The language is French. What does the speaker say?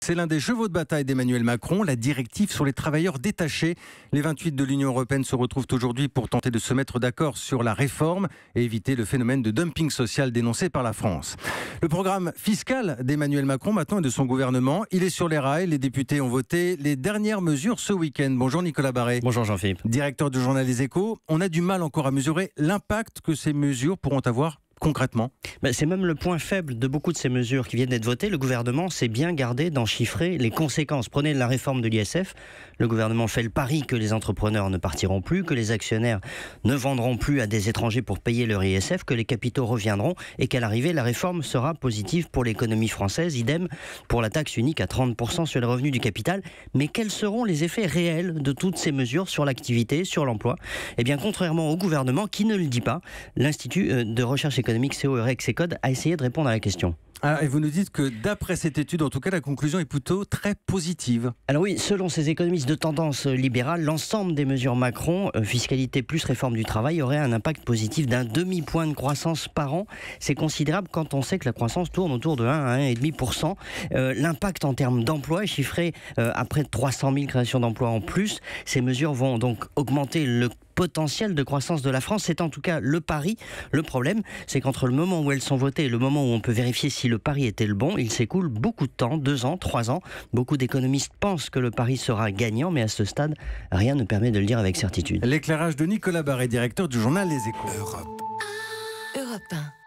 C'est l'un des chevaux de bataille d'Emmanuel Macron, la directive sur les travailleurs détachés. Les 28 de l'Union européenne se retrouvent aujourd'hui pour tenter de se mettre d'accord sur la réforme et éviter le phénomène de dumping social dénoncé par la France. Le programme fiscal d'Emmanuel Macron maintenant et de son gouvernement, il est sur les rails. Les députés ont voté les dernières mesures ce week-end. Bonjour Nicolas Barré. Bonjour Jean-Philippe. Directeur du journal Les Échos. On a du mal encore à mesurer l'impact que ces mesures pourront avoir concrètement. C'est même le point faible de beaucoup de ces mesures qui viennent d'être votées. Le gouvernement s'est bien gardé d'en chiffrer les conséquences. Prenez la réforme de l'ISF. Le gouvernement fait le pari que les entrepreneurs ne partiront plus, que les actionnaires ne vendront plus à des étrangers pour payer leur ISF, que les capitaux reviendront et qu'à l'arrivée, la réforme sera positive pour l'économie française. Idem pour la taxe unique à 30% sur les revenus du capital. Mais quels seront les effets réels de toutes ces mesures sur l'activité, sur l'emploi ? Eh bien, contrairement au gouvernement qui ne le dit pas, l'Institut de recherche économique CO-Rexecode a essayé de répondre à la question. Et vous nous dites que d'après cette étude, en tout cas, la conclusion est plutôt très positive. Alors oui, selon ces économistes de tendance libérale, l'ensemble des mesures Macron, fiscalité plus réforme du travail, aurait un impact positif d'un demi-point de croissance par an. C'est considérable quand on sait que la croissance tourne autour de 1 à 1,5%. L'impact en termes d'emploi est chiffré à près de 300 000 créations d'emplois en plus. Ces mesures vont donc augmenter le potentiel de croissance de la France. C'est en tout cas le pari. Le problème, c'est qu'entre le moment où elles sont votées et le moment où on peut vérifier si le pari était le bon, il s'écoule beaucoup de temps, 2 ans, 3 ans. Beaucoup d'économistes pensent que le pari sera gagnant, mais à ce stade, rien ne permet de le dire avec certitude. L'éclairage de Nicolas Barré, directeur du journal Les Échos. Europe 1.